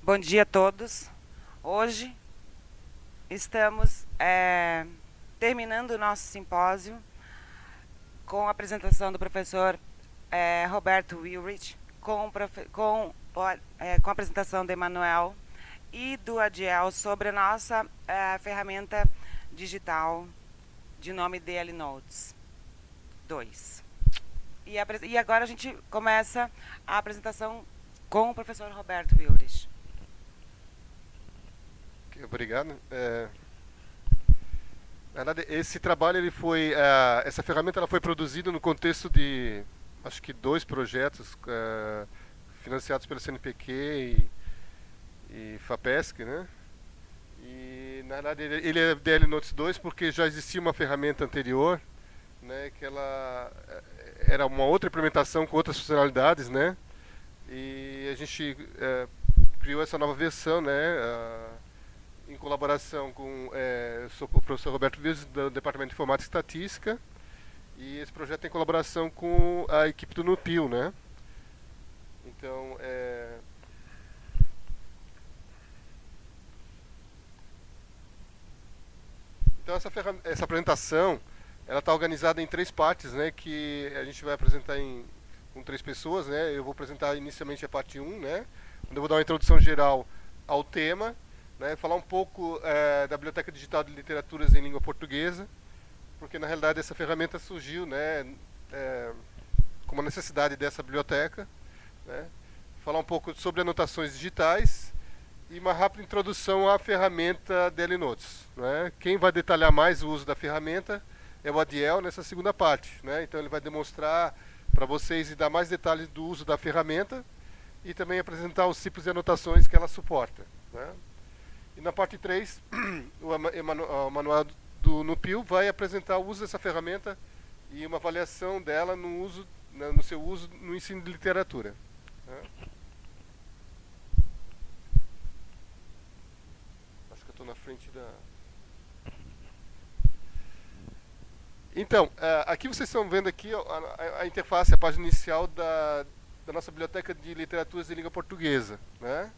Bom dia a todos. Hoje estamos terminando o nosso simpósio com a apresentação do professor Roberto Wilrich, com a apresentação do Emanuel e do Adiel sobre a nossa ferramenta digital de nome DL Notes 2. E agora a gente começa a apresentação com o professor Roberto Wilrich. Obrigado. Na verdade, esse trabalho essa ferramenta ela foi produzida no contexto de, acho que 2 projetos financiados pelo CNPq e FAPESC, né? E na verdade ele é DL Notes 2 porque já existia uma ferramenta anterior, né? Que ela era uma outra implementação com outras funcionalidades, né? E a gente criou essa nova versão, né? Em colaboração com sou o professor Roberto Vives, do Departamento de Informática e Estatística, e esse projeto tem colaboração com a equipe do NUPIL, né? Então, essa apresentação ela está organizada em 3 partes, né? Que a gente vai apresentar com 3 pessoas, né? Eu vou apresentar inicialmente a parte 1, né? Onde eu vou dar uma introdução geral ao tema, né, falar um pouco da Biblioteca Digital de Literaturas em Língua Portuguesa, porque na realidade essa ferramenta surgiu, né, como uma necessidade dessa biblioteca, né, falar um pouco sobre anotações digitais e uma rápida introdução à ferramenta DL Notes. Né. Quem vai detalhar mais o uso da ferramenta é o Adiel nessa segunda parte. Né, então ele vai demonstrar para vocês e dar mais detalhes do uso da ferramenta e também apresentar os tipos de anotações que ela suporta. Né. E na parte 3, o manual do NUPIL vai apresentar o uso dessa ferramenta e uma avaliação dela no seu uso no ensino de literatura. Acho que eu estou na frente da... Então, aqui vocês estão vendo aqui a interface, a página inicial da nossa Biblioteca de Literaturas de Língua Portuguesa. Né?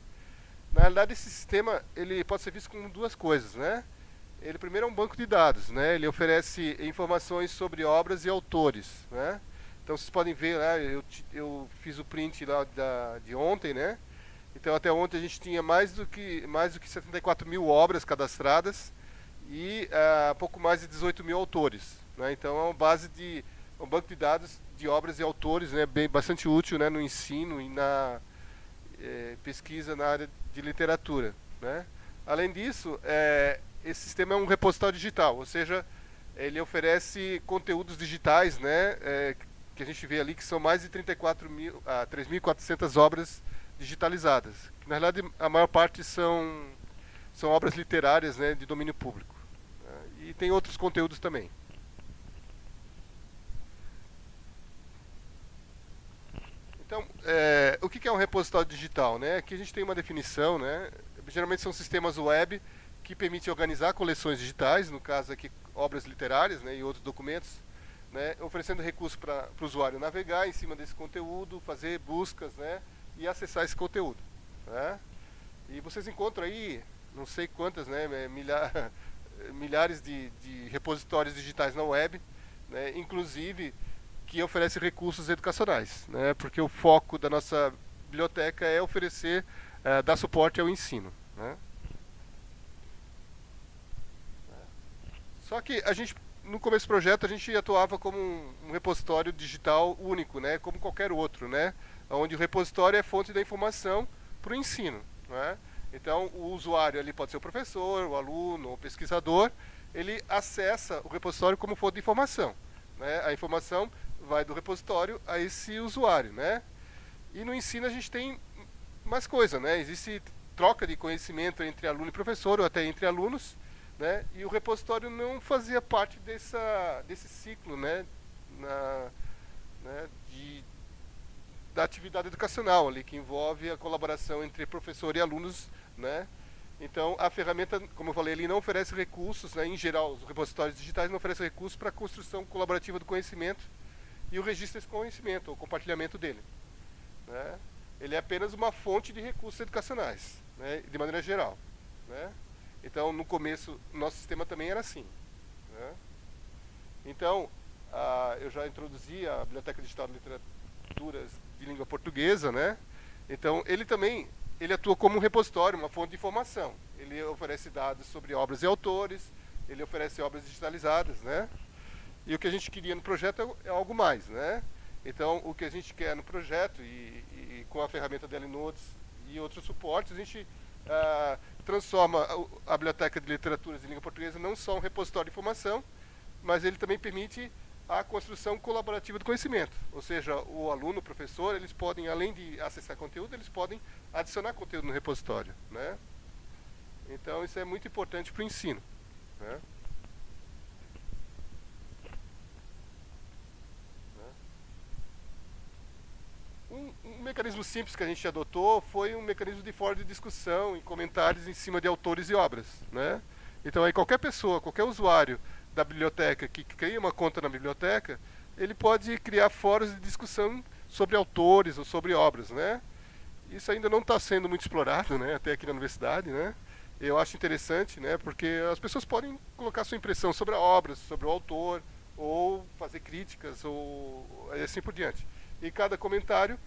Na realidade, esse sistema ele pode ser visto como 2 coisas, né? Ele primeiro é um banco de dados, né? Ele oferece informações sobre obras e autores, né? Então vocês podem ver, né? Eu fiz o print lá de ontem, né? Então até ontem a gente tinha mais do que 74 mil obras cadastradas e pouco mais de 18 mil autores, né? Então é um banco de dados de obras e autores, né? Bastante útil, né? No ensino e na pesquisa na área de literatura. Né? Além disso, esse sistema é um repositório digital, ou seja, ele oferece conteúdos digitais, né, que a gente vê ali que são mais de 3.400 obras digitalizadas. Na verdade, a maior parte são obras literárias, né, de domínio público. Né? E tem outros conteúdos também. Então, o que é um repositório digital? Né? Aqui a gente tem uma definição, né? Geralmente são sistemas web que permitem organizar coleções digitais, no caso aqui obras literárias, né, e outros documentos, né, oferecendo recursos para o usuário navegar em cima desse conteúdo, fazer buscas, né, e acessar esse conteúdo. Né? E vocês encontram aí, não sei quantas, né, milhares de repositórios digitais na web, né, inclusive que oferece recursos educacionais, né, porque o foco da nossa biblioteca é oferecer, dar suporte ao ensino. Né. Só que no começo do projeto, a gente atuava como um repositório digital único, né, como qualquer outro, né, onde o repositório é fonte da informação para o ensino. Né. Então, o usuário ali pode ser o professor, o aluno, o pesquisador, ele acessa o repositório como fonte de informação. Né. A informação vai do repositório a esse usuário. Né. E no ensino a gente tem mais coisa, né, existe troca de conhecimento entre aluno e professor, ou até entre alunos, né? E o repositório não fazia parte desse ciclo, né? Né? Da atividade educacional ali, que envolve a colaboração entre professor e alunos. Né? Então, a ferramenta, como eu falei, ele não oferece recursos, né? Em geral, os repositórios digitais não oferecem recursos para a construção colaborativa do conhecimento e o registro desse conhecimento, o compartilhamento dele. Né? ele é apenas uma fonte de recursos educacionais, né, de maneira geral, né? Então, no começo, nosso sistema também era assim, né? Então, eu já introduzi a Biblioteca Digital de Literaturas de Língua Portuguesa, né? Então, ele atua como um repositório, uma fonte de informação. Ele oferece dados sobre obras e autores, ele oferece obras digitalizadas, né? E o que a gente queria no projeto é algo mais, né? Então, o que a gente quer no projeto, e com a ferramenta da Notes e outros suportes, a gente transforma a Biblioteca de Literaturas de Língua Portuguesa não só um repositório de informação, mas ele também permite a construção colaborativa do conhecimento. Ou seja, o aluno, o professor, eles podem, além de acessar conteúdo, eles podem adicionar conteúdo no repositório, né? Então, isso é muito importante para o ensino, né? Um mecanismo simples que a gente adotou foi um mecanismo de fórum de discussão e comentários em cima de autores e obras, né? Então, aí qualquer pessoa, qualquer usuário da biblioteca que cria uma conta na biblioteca, ele pode criar fóruns de discussão sobre autores ou sobre obras, né? Isso ainda não está sendo muito explorado, né? Até aqui na universidade, né? Eu acho interessante, né? Porque as pessoas podem colocar sua impressão sobre a obra, sobre o autor, ou fazer críticas, ou assim por diante. E cada comentário,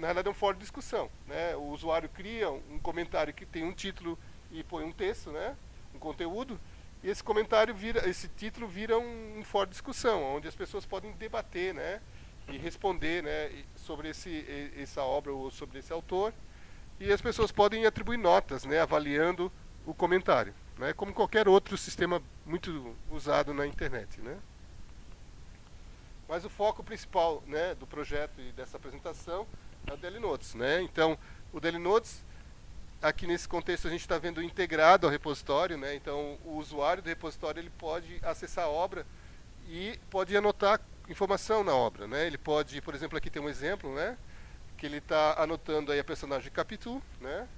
na realidade, é um fórum de discussão, né? O usuário cria um comentário que tem um título e põe um texto, né? Um conteúdo, e esse título vira um fórum de discussão, onde as pessoas podem debater, né? E responder, né? Sobre essa obra ou sobre esse autor, e as pessoas podem atribuir notas, né? Avaliando o comentário, né? Como qualquer outro sistema muito usado na internet, né? Mas o foco principal, né, do projeto e dessa apresentação é o Daily Notes, né? Então, o Daily Notes, aqui nesse contexto a gente está vendo integrado ao repositório, né? Então, o usuário do repositório ele pode acessar a obra e pode anotar informação na obra, né? Ele pode, por exemplo, aqui tem um exemplo, né? Que ele está anotando aí a personagem Capitu, né?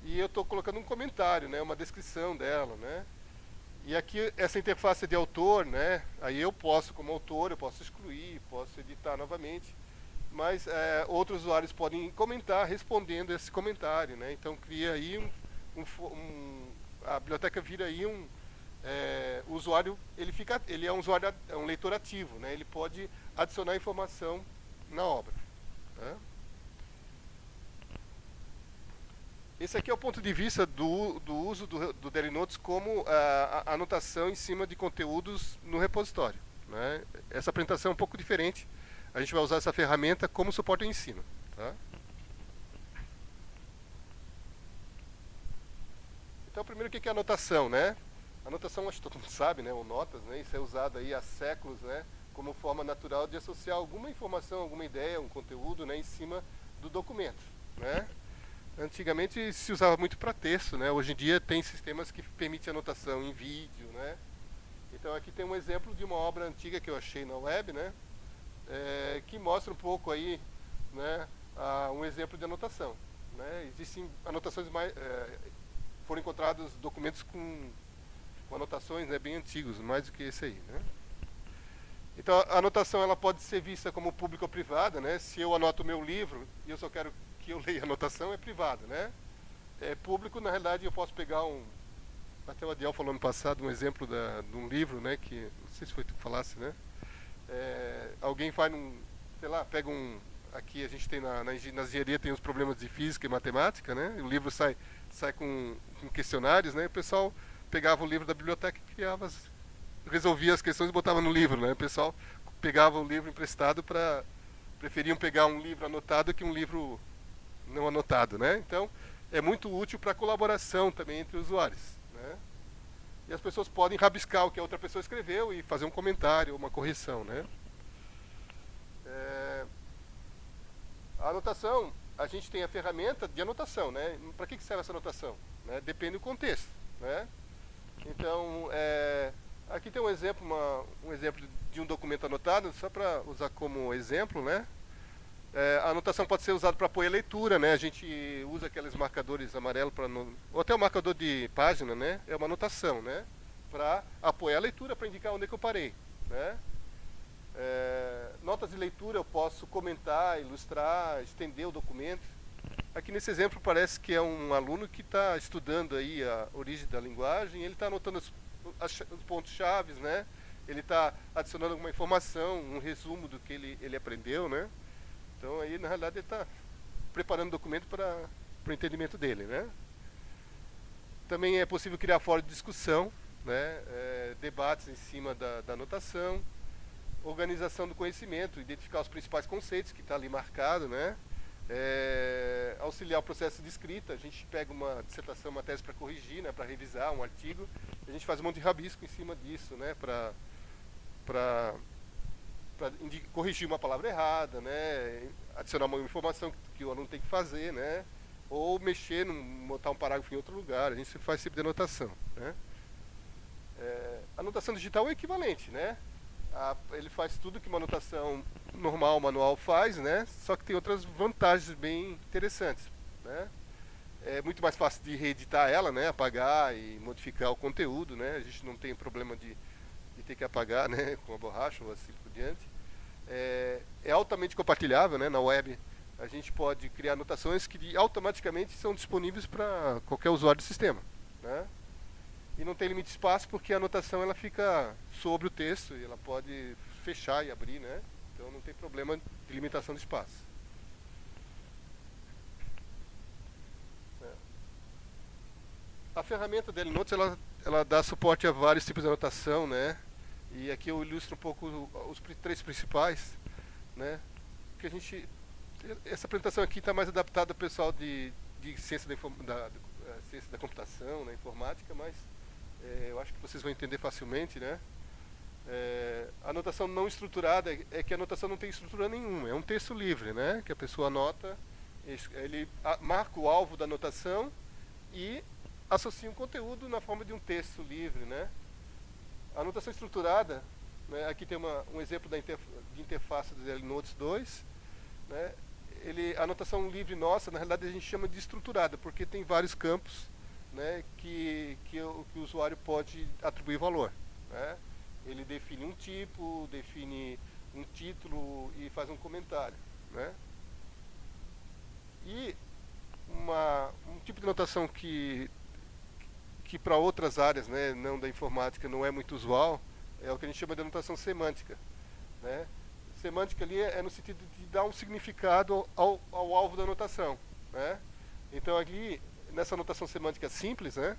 E eu estou colocando um comentário, né? Uma descrição dela, né? E aqui, essa interface de autor, né? Aí eu posso, como autor, eu posso excluir, posso editar novamente. Mas outros usuários podem comentar respondendo esse comentário, né? Então, cria aí a biblioteca vira aí o usuário, ele é um usuário, é um leitor ativo, né? Ele pode adicionar informação na obra, né? Esse aqui é o ponto de vista do uso do Daily Notes como a anotação em cima de conteúdos no repositório, né? Essa apresentação é um pouco diferente. A gente vai usar essa ferramenta como suporte ao ensino, tá? Então, primeiro, o que é anotação, né? Anotação, acho que todo mundo sabe, né? Ou notas, né? Isso é usado aí há séculos, né? Como forma natural de associar alguma informação, alguma ideia, um conteúdo, né? Em cima do documento, né? Antigamente se usava muito para texto, né? Hoje em dia tem sistemas que permitem anotação em vídeo, né? Então aqui tem um exemplo de uma obra antiga que eu achei na web, né? Que mostra um pouco aí, né? Um exemplo de anotação, né? Existem anotações foram encontrados documentos com anotações, né, bem antigos, mais do que esse aí, né? Então a anotação ela pode ser vista como pública ou privada, né? Se eu anoto o meu livro e eu só quero que eu leia a anotação, é privada, né? Público, na realidade, eu posso pegar até o Adiel falou no passado, um exemplo de um livro, né? Que, não sei se foi tu que falasse, né? Alguém faz sei lá, pega aqui a gente tem na engenharia tem os problemas de física e matemática, né? O livro sai com questionários, né? O pessoal pegava o livro da biblioteca e resolvia as questões e botava no livro, né? O pessoal pegava o livro emprestado preferiam pegar um livro anotado que um livro não anotado, né? Então, é muito útil para a colaboração também entre usuários, né? E as pessoas podem rabiscar o que a outra pessoa escreveu e fazer um comentário, uma correção, né? A anotação, a gente tem a ferramenta de anotação, né? Para que serve essa anotação? Né? Depende do contexto, né? Então, aqui tem um exemplo de um documento anotado, só para usar como exemplo, né? A anotação pode ser usada para apoiar a leitura, né? A gente usa aqueles marcadores amarelos ou até o marcador de página, né? É uma anotação, né? Para apoiar a leitura, para indicar onde é que eu parei, né? Notas de leitura eu posso comentar, ilustrar, estender o documento. Aqui nesse exemplo parece que é um aluno que está estudando aí a origem da linguagem, ele está anotando os pontos-chave, né? Ele está adicionando alguma informação, um resumo do que ele aprendeu, né? Então aí na realidade ele está preparando o documento para o entendimento dele, né? Também é possível criar fórum de discussão, né? Debates em cima da anotação, organização do conhecimento, identificar os principais conceitos que está ali marcado, né? Auxiliar o processo de escrita. A gente pega uma dissertação, uma tese para corrigir, né? Para revisar um artigo, a gente faz um monte de rabisco em cima disso, né? Para corrigir uma palavra errada, né? Adicionar uma informação que o aluno tem que fazer, né? Ou mexer, botar um parágrafo em outro lugar. A gente faz esse tipo de anotação, né? A anotação digital é equivalente, né? Ele faz tudo que uma anotação normal, manual faz, né? Só que tem outras vantagens bem interessantes, né? É muito mais fácil de reeditar ela, né? Apagar e modificar o conteúdo, né? A gente não tem problema de ter que apagar, né? Com a borracha ou assim por diante. É altamente compartilhável, né? Na web a gente pode criar anotações que automaticamente são disponíveis para qualquer usuário do sistema, né? E não tem limite de espaço porque a anotação ela fica sobre o texto e ela pode fechar e abrir, né? Então não tem problema de limitação de espaço. A ferramenta da Notes ela dá suporte a vários tipos de anotação, né? E aqui eu ilustro um pouco os três principais, né? Que essa apresentação aqui está mais adaptada ao pessoal de ciência ciência da computação, né, informática, mas eu acho que vocês vão entender facilmente, né? A anotação não estruturada é que a anotação não tem estrutura nenhuma, é um texto livre, né? Que a pessoa anota, ele marca o alvo da anotação e associa um conteúdo na forma de um texto livre, né? A anotação estruturada, né, aqui tem um exemplo de interface do Notes 2, né? A anotação livre nossa, na realidade a gente chama de estruturada, porque tem vários campos, né, que o usuário pode atribuir valor, né? Ele define um tipo, define um título e faz um comentário, né? E um tipo de anotação que para outras áreas, né, não da informática, não é muito usual, é o que a gente chama de anotação semântica, né? Semântica ali é no sentido de dar um significado ao alvo da anotação, né? Então ali, nessa anotação semântica simples, né,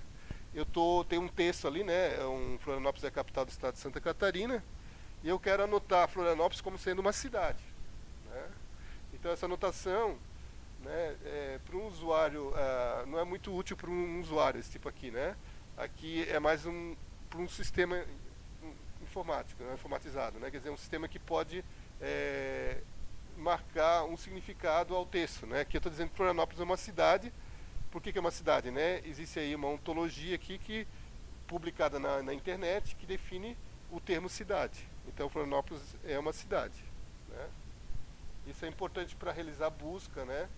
tenho um texto ali, né, Florianópolis é a capital do estado de Santa Catarina, e eu quero anotar Florianópolis como sendo uma cidade, né? Então essa anotação, né, para um usuário, não é muito útil para um usuário esse tipo aqui, né? Aqui é mais para um sistema informático, né, informatizado, né? Quer dizer, um sistema que pode marcar um significado ao texto, né? Aqui eu estou dizendo que Florianópolis é uma cidade. Por que é uma cidade, né? Existe aí uma ontologia aqui publicada na internet que define o termo cidade. Então Florianópolis é uma cidade, né? Isso é importante para realizar busca, né?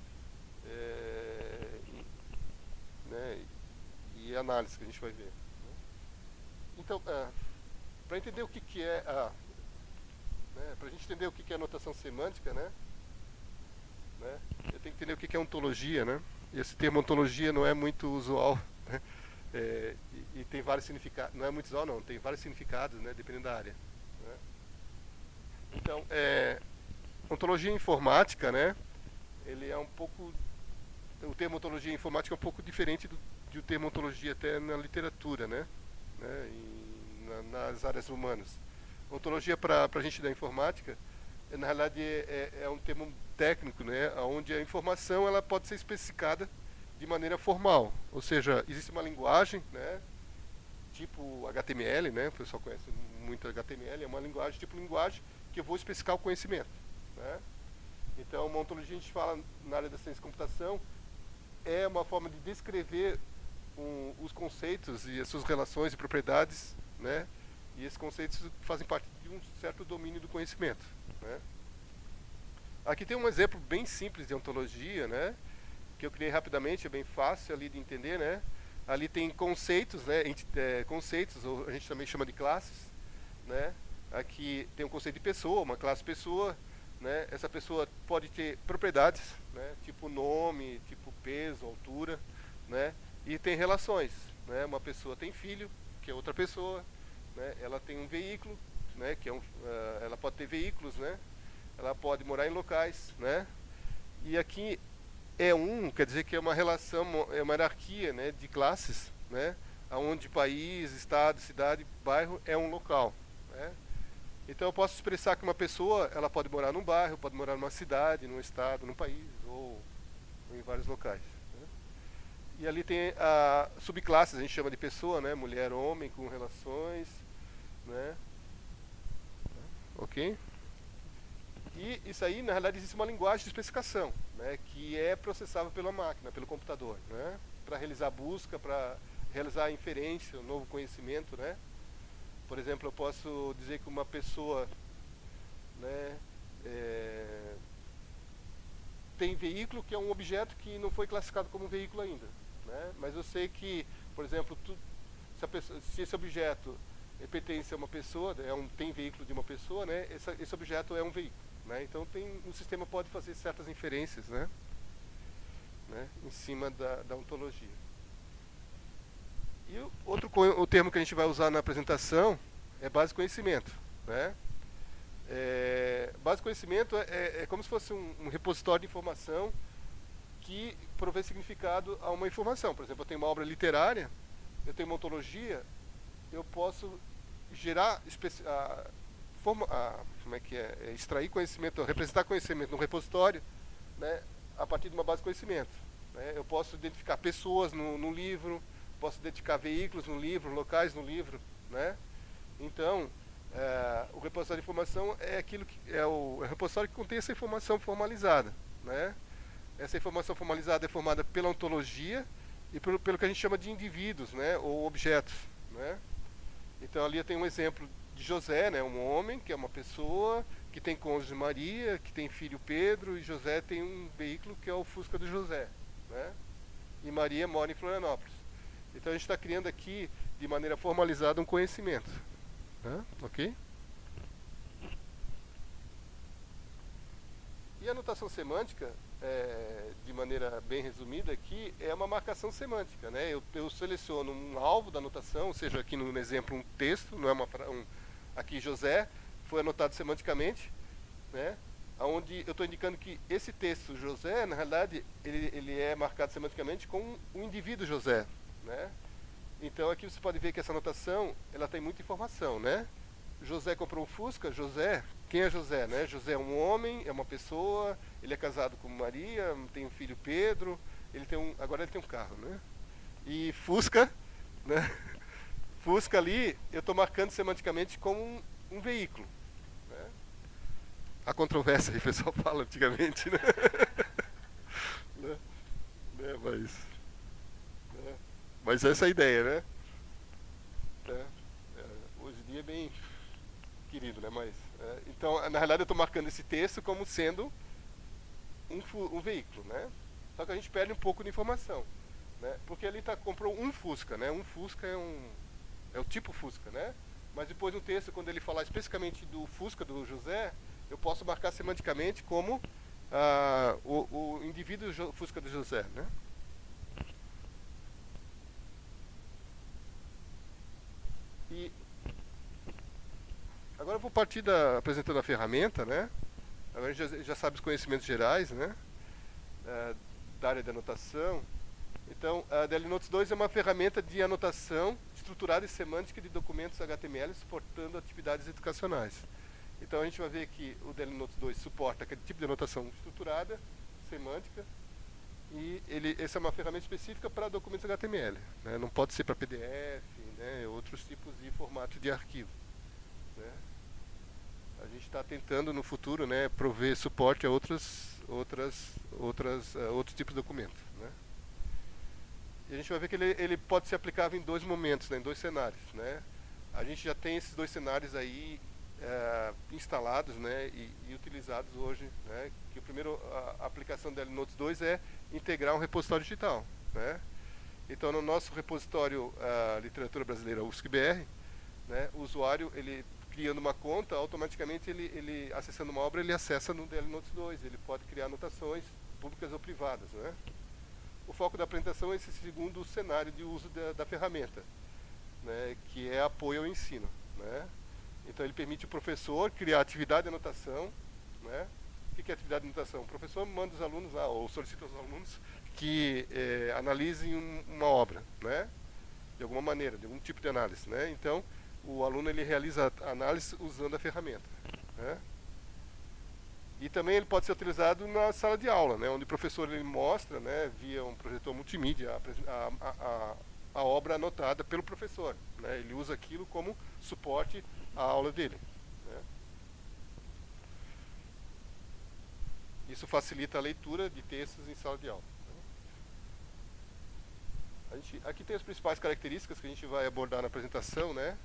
E análise que a gente vai ver, né? Então, para entender o que é para a gente entender o que é anotação semântica, né? Eu tenho que entender o que é ontologia, né? E esse termo ontologia não é muito usual, né? E tem vários significados. Não é muito usual, não. Tem vários significados, né? Dependendo da área, né? Então, ontologia informática, né? Ele é um pouco... O termo ontologia informática é um pouco diferente do termo ontologia até na literatura, né? Nas áreas humanas. Ontologia para a gente da informática, na realidade é um termo técnico, né, onde a informação ela pode ser especificada de maneira formal, ou seja, existe uma linguagem, né, tipo HTML, né, o pessoal conhece muito HTML, é uma linguagem tipo linguagem que eu vou especificar o conhecimento, né? Então uma ontologia a gente fala na área da ciência da computação é uma forma de descrever os conceitos e as suas relações e propriedades, né? E esses conceitos fazem parte de um certo domínio do conhecimento, né? Aqui tem um exemplo bem simples de ontologia, né? Que eu criei rapidamente, é bem fácil ali de entender, né? Ali tem conceitos, né? Conceitos, ou a gente também chama de classes, né? Aqui tem um conceito de pessoa, uma classe pessoa, né? Essa pessoa pode ter propriedades, né? Tipo nome, tipo peso, altura, né? E tem relações, né? Uma pessoa tem filho, que é outra pessoa, né? Ela tem um veículo, né? Que é ela pode ter veículos, né? Ela pode morar em locais, né? E aqui quer dizer que é uma relação, é uma hierarquia, né? De classes, né? Onde país, estado, cidade, bairro é um local, né? Então eu posso expressar que uma pessoa, ela pode morar num bairro, pode morar numa cidade, num estado, num país, ou em vários locais, né? E ali tem subclasses, a gente chama de pessoa, né? Mulher, homem, com relações, né? Ok? E isso aí, na realidade, existe uma linguagem de especificação, né? Que é processável pela máquina, pelo computador, né? Para realizar busca, para realizar inferência, um novo conhecimento, né? Por exemplo, eu posso dizer que uma pessoa, né, tem veículo, que é um objeto que não foi classificado como um veículo ainda, né? Mas eu sei que, por exemplo, se esse objeto pertence a uma pessoa, tem veículo de uma pessoa, né? Esse objeto é um veículo, né? Então o sistema pode fazer certas inferências, né? Em cima da ontologia. E o termo que a gente vai usar na apresentação é base de conhecimento, né? Base de conhecimento é como se fosse um repositório de informação que provê significado a uma informação. Por exemplo, eu tenho uma obra literária, eu tenho uma ontologia, eu posso gerar, extrair conhecimento, representar conhecimento no repositório, né, a partir de uma base de conhecimento, né? Eu posso identificar pessoas no livro, posso identificar veículos no livro, locais no livro, né? Então, o repositório de informação é aquilo que é o repositório que contém essa informação formalizada, né? Essa informação formalizada é formada pela ontologia e pelo que a gente chama de indivíduos, né, ou objetos, né? Então ali eu tenho um exemplo de José, né, um homem que é uma pessoa que tem cônjuge Maria, que tem filho Pedro, e José tem um veículo que é o Fusca do José, né? E Maria mora em Florianópolis. Então a gente está criando aqui de maneira formalizada um conhecimento, né? Ok? E a notação semântica, de maneira bem resumida aqui, é uma marcação semântica, né? Eu seleciono um alvo da anotação, ou seja, aqui no exemplo um texto, não é aqui José, foi anotado semanticamente, né? Onde eu estou indicando que esse texto José, na realidade, ele é marcado semanticamente com o indivíduo José, né? Então aqui você pode ver que essa anotação, ela tem muita informação, né? José comprou um Fusca. José, quem é José, né? José é um homem, é uma pessoa, ele é casado com Maria, tem um filho Pedro, agora ele tem um carro, né? E Fusca, né? Fusca ali, eu estou marcando semanticamente como um veículo, né? A controvérsia aí, o pessoal fala antigamente, né? Mas essa é a ideia, né? Hoje em dia é bem querido, né? Então, na realidade, eu estou marcando esse texto como sendo um veículo, né? Só que a gente perde um pouco de informação, né? Porque ali comprou um Fusca, né? Um Fusca é o tipo Fusca, né? Mas depois no texto, quando ele falar especificamente do Fusca do José, eu posso marcar semanticamente como o indivíduo Fusca do José, né? E agora eu vou partir apresentando a ferramenta, né? Agora a gente já sabe os conhecimentos gerais, né? Da área de anotação. Então, a DLNotes 2 é uma ferramenta de anotação estruturada e semântica de documentos HTML suportando atividades educacionais. Então, a gente vai ver que o DLNotes 2 suporta aquele tipo de anotação estruturada, semântica, e essa é uma ferramenta específica para documentos HTML, né? Não pode ser para PDF, né? Outros tipos de formato de arquivo, né? A gente está tentando no futuro, né, prover suporte a outros tipos de documentos, né? E a gente vai ver que ele pode ser aplicável em dois momentos, né, em dois cenários, né? A gente já tem esses dois cenários aí instalados, né, e utilizados hoje, né? Que a aplicação da DLNotes 2 é integrar um repositório digital, né? Então, no nosso repositório Literatura Brasileira UFSC-BR, né, o usuário criando uma conta, automaticamente ele acessando uma obra, ele acessa no DL Notes 2, ele pode criar anotações públicas ou privadas, né? O foco da apresentação é esse segundo cenário de uso da ferramenta, né, que é apoio ao ensino, né? Então ele permite o professor criar atividade de anotação, né? O que é atividade de anotação? O professor manda os alunos lá, ou solicita aos alunos que analisem uma obra, né? De alguma maneira, de algum tipo de análise, né? Então o aluno ele realiza a análise usando a ferramenta, né? E também ele pode ser utilizado na sala de aula, né, onde o professor ele mostra, né, via um projetor multimídia a obra anotada pelo professor, né? Ele usa aquilo como suporte à aula dele, né? Isso facilita a leitura de textos em sala de aula, né? Aqui tem as principais características que a gente vai abordar na apresentação, né?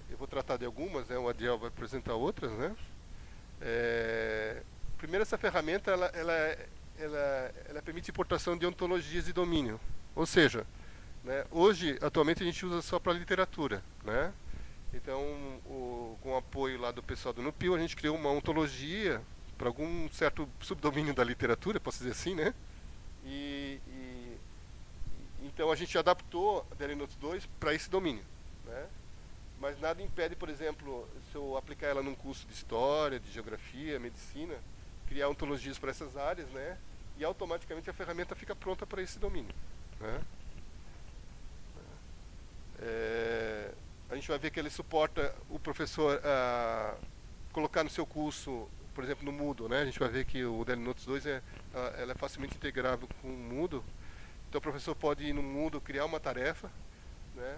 Eu vou tratar de algumas, né? O Adiel vai apresentar outras, né? Primeiro, essa ferramenta ela permite importação de ontologias de domínio, ou seja, né, hoje atualmente a gente usa só para literatura, né? Então com o apoio lá do pessoal do NUPIL, a gente criou uma ontologia para algum certo subdomínio da literatura, posso dizer assim, né? Então a gente adaptou a DL Notes 2 para esse domínio, né? Mas nada impede, por exemplo, se eu aplicar ela num curso de história, de geografia, medicina, criar ontologias para essas áreas, né? E automaticamente a ferramenta fica pronta para esse domínio, né? A gente vai ver que ele suporta o professor a colocar no seu curso, por exemplo, no Moodle, né? A gente vai ver que o DL Notes 2 ela é facilmente integrável com o Moodle. Então o professor pode ir no Moodle criar uma tarefa, né?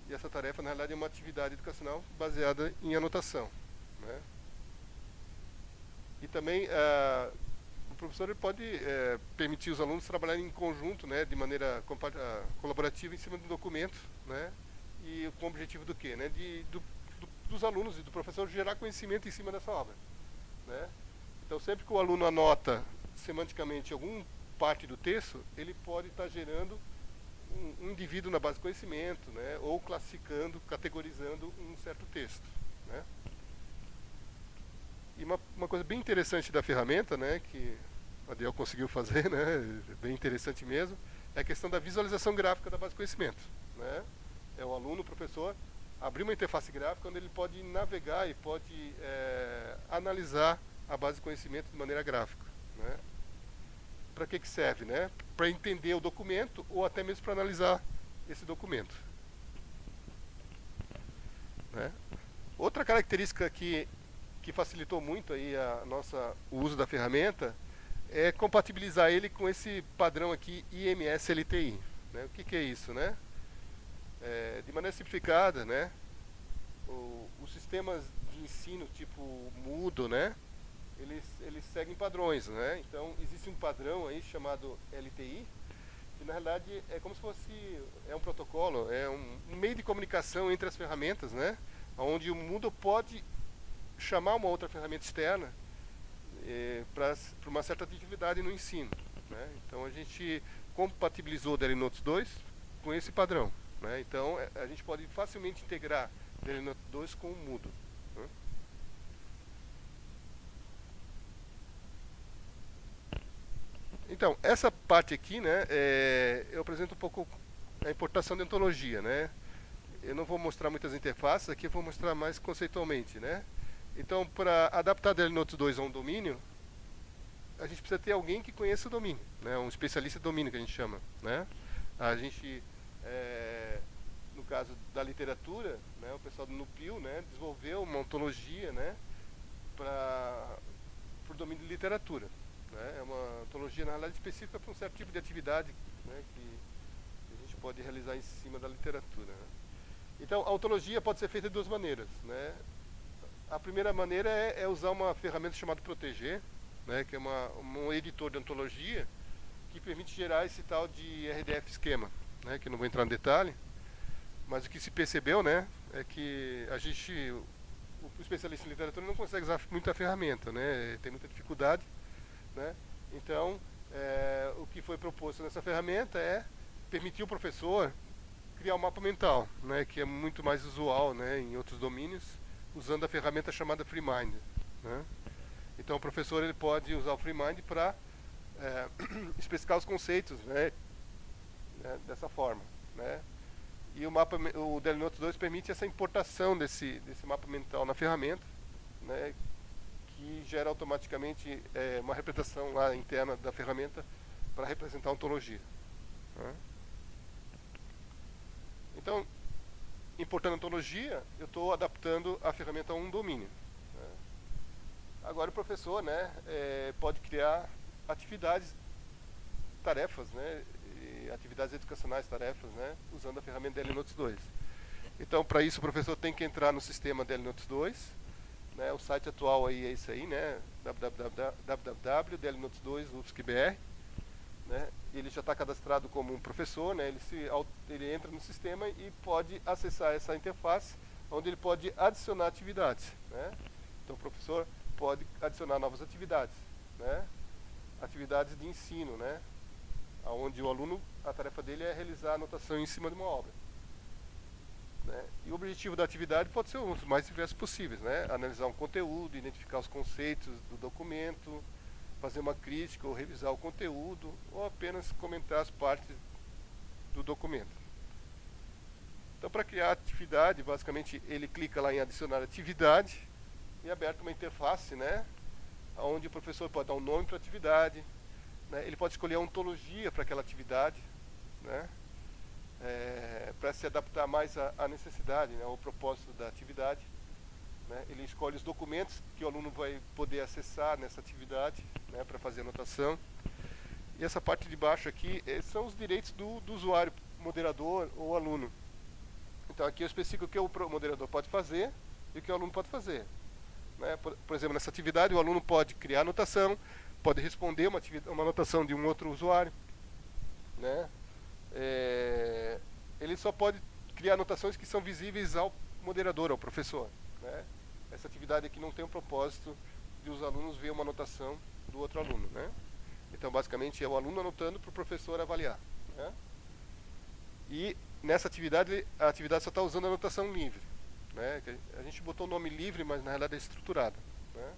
E essa tarefa, na realidade, é uma atividade educacional baseada em anotação, né? E também o professor ele pode permitir os alunos trabalharem em conjunto, né, de maneira colaborativa em cima do documento, né? E com o objetivo do quê? Né? Dos alunos e do professor gerar conhecimento em cima dessa obra, né? Então, sempre que o aluno anota semanticamente alguma parte do texto, ele pode estar gerando um indivíduo na base de conhecimento, né, ou classificando, categorizando um certo texto, né? E uma coisa bem interessante da ferramenta, né, que o Adiel conseguiu fazer, né, bem interessante mesmo, é a questão da visualização gráfica da base de conhecimento, né? É o aluno, o professor, abrir uma interface gráfica onde ele pode navegar e pode analisar a base de conhecimento de maneira gráfica, né? Para que serve, né? Para entender o documento ou até mesmo para analisar esse documento, né? Outra característica que facilitou muito aí o uso da ferramenta é compatibilizar ele com esse padrão aqui IMS LTI, né? O que é isso, né? De maneira simplificada, né? Os sistemas de ensino tipo Moodle, né? Eles seguem padrões, né? Então existe um padrão aí chamado LTI, que na realidade é como se fosse um protocolo, é um meio de comunicação entre as ferramentas, né? Onde o Moodle pode chamar uma outra ferramenta externa para uma certa atividade no ensino, né? Então a gente compatibilizou o DL Notes 2 com esse padrão, né? Então a gente pode facilmente integrar o DL Notes 2 com o Moodle, né? Então, essa parte aqui, né, eu apresento um pouco a importação de ontologia, né? Eu não vou mostrar muitas interfaces, aqui eu vou mostrar mais conceitualmente, né? Então, para adaptar a DL Notes 2 a um domínio, a gente precisa ter alguém que conheça o domínio, né? Um especialista de domínio, que a gente chama, né? A gente, no caso da literatura, né, o pessoal do NUPIL, né, desenvolveu uma ontologia, né, para o domínio de literatura. É uma ontologia, na realidade, específica para um certo tipo de atividade, né, que a gente pode realizar em cima da literatura, né? Então, a ontologia pode ser feita de duas maneiras, né? A primeira maneira é usar uma ferramenta chamada Proteger, né, que é um editor de ontologia que permite gerar esse tal de RDF esquema, né, que eu não vou entrar no detalhe, mas o que se percebeu, né, é que o especialista em literatura não consegue usar muita ferramenta, né, tem muita dificuldade, né? Então, o que foi proposto nessa ferramenta é permitir o professor criar um mapa mental, né, que é muito mais usual, né, em outros domínios, usando a ferramenta chamada FreeMind, né? Então o professor ele pode usar o FreeMind para especificar os conceitos, né, dessa forma, né? E o DL Notes 2 permite essa importação desse mapa mental na ferramenta, né, que gera automaticamente uma representação lá interna da ferramenta para representar a ontologia, né? Então, importando a ontologia, eu estou adaptando a ferramenta a um domínio, né? Agora o professor, né, pode criar atividades, tarefas, né, atividades educacionais, tarefas, né, usando a ferramenta DL Notes 2. Então, para isso, o professor tem que entrar no sistema DL Notes 2, né, o site atual aí é esse aí, né, www.dlnotes2.ufsc.br, né, ele já está cadastrado como um professor, né, ele entra no sistema e pode acessar essa interface, onde ele pode adicionar atividades, né. Então, o professor pode adicionar novas atividades, né, atividades de ensino, né, onde o aluno, a tarefa dele é realizar a anotação em cima de uma obra, né? E o objetivo da atividade pode ser os mais diversos possíveis, né? Analisar um conteúdo, identificar os conceitos do documento, fazer uma crítica ou revisar o conteúdo, ou apenas comentar as partes do documento. Então, para criar atividade, basicamente ele clica lá em adicionar atividade e é aberta uma interface, né, onde o professor pode dar um nome para a atividade, né, ele pode escolher a ontologia para aquela atividade, né, para se adaptar mais à necessidade, né, ao propósito da atividade, né. Ele escolhe os documentos que o aluno vai poder acessar nessa atividade, né, para fazer anotação. E essa parte de baixo aqui são os direitos do usuário, moderador ou aluno. Então aqui eu especifico o que o moderador pode fazer e o que o aluno pode fazer, né. Por exemplo, nessa atividade o aluno pode criar anotação, pode responder uma anotação de um outro usuário, né. Ele só pode criar anotações que são visíveis ao moderador, ao professor, né. Essa atividade aqui não tem o propósito de os alunos ver uma anotação do outro aluno, né. Então, basicamente, é o aluno anotando para o professor avaliar, né. E nessa atividade, a atividade só está usando a anotação livre, né. A gente botou o nome livre, mas na realidade é estruturada, né.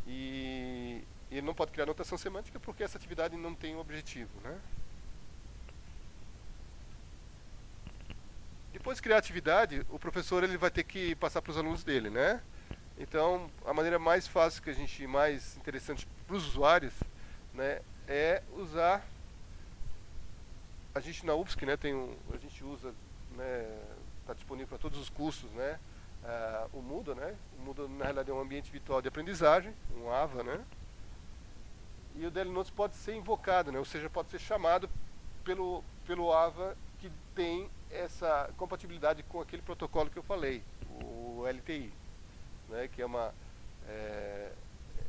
E ele não pode criar anotação semântica porque essa atividade não tem um objetivo, né. Depois de criar a atividade, o professor ele vai ter que passar para os alunos dele, né? Então, a maneira mais fácil mais interessante para os usuários, né, é usar. A gente na UFSC, né, a gente usa, né, está disponível para todos os cursos, né, o Moodle, né? O Moodle na realidade é um ambiente virtual de aprendizagem, um AVA, né? E o DL Notes pode ser invocado, né? Ou seja, pode ser chamado pelo AVA que tem essa compatibilidade com aquele protocolo que eu falei, o LTI, né, que é uma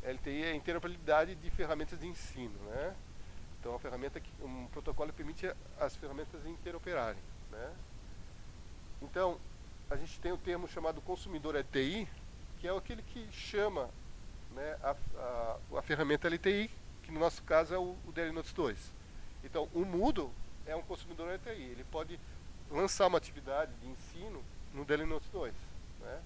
LTI é interoperabilidade de ferramentas de ensino, né? Então, a ferramenta um protocolo permite as ferramentas interoperarem, né? Então, a gente tem o termo chamado consumidor LTI, que é aquele que chama, né, a ferramenta LTI, que no nosso caso é o DL Notes 2. Então, o Moodle é um consumidor LTI, ele pode lançar uma atividade de ensino no DL Notes 2, né?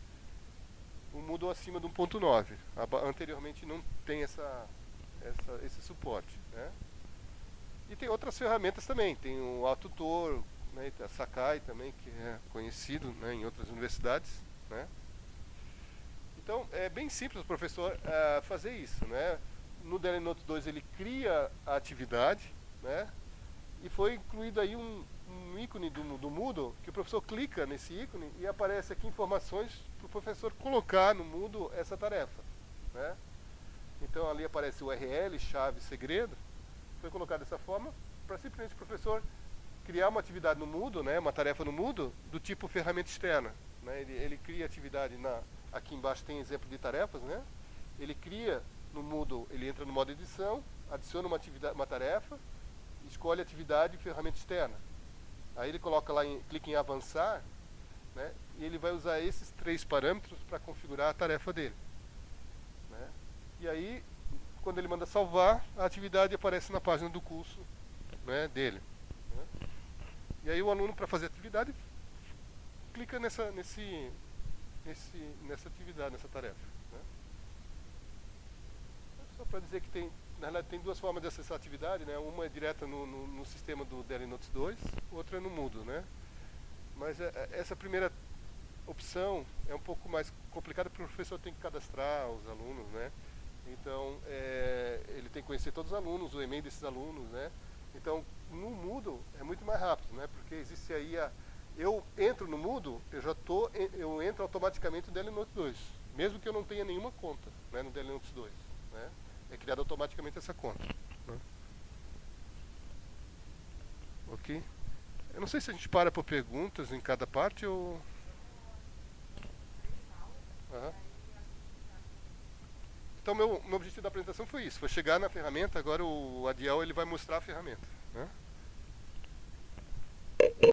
O Moodle acima de 1.9, anteriormente não tem esse suporte, né? E tem outras ferramentas também, tem o Autotutor, né, a Sakai também, que é conhecido, né, em outras universidades, né? Então, é bem simples o professor fazer isso, né? No DL Notes 2 ele cria a atividade, né? E foi incluído aí um ícone do Moodle, que o professor clica nesse ícone e aparece aqui informações para o professor colocar no Moodle essa tarefa, né? Então ali aparece o URL, chave, segredo. Foi colocado dessa forma para simplesmente o professor criar uma atividade no Moodle, né, uma tarefa no Moodle do tipo ferramenta externa, né? Ele cria atividade aqui embaixo tem exemplo de tarefas, né? Ele cria no Moodle, ele entra no modo edição, adiciona uma tarefa, escolhe atividade e ferramenta externa. Aí ele coloca lá, clica em avançar, né, e ele vai usar esses 3 parâmetros para configurar a tarefa dele, né? E aí, quando ele manda salvar, a atividade aparece na página do curso, né, dele, né? E aí o aluno, para fazer a atividade, clica nessa atividade, nessa tarefa. Né? Só para dizer que na realidade tem duas formas de acessar a atividade, né? Uma é direta no sistema do DL Notes 2, outra é no Moodle, né? Mas essa primeira opção é um pouco mais complicada porque o professor tem que cadastrar os alunos, né? Então, ele tem que conhecer todos os alunos, o e-mail desses alunos, né? Então, no Moodle é muito mais rápido, né? Porque existe aí eu entro no Moodle, eu entro automaticamente no DL Notes 2, mesmo que eu não tenha nenhuma conta, né, no DL Notes 2, né? É criada automaticamente essa conta. Né? Ok? Eu não sei se a gente para por perguntas em cada parte ou... Uhum. Então, meu objetivo da apresentação foi isso, foi chegar na ferramenta. Agora o Adiel ele vai mostrar a ferramenta. Né?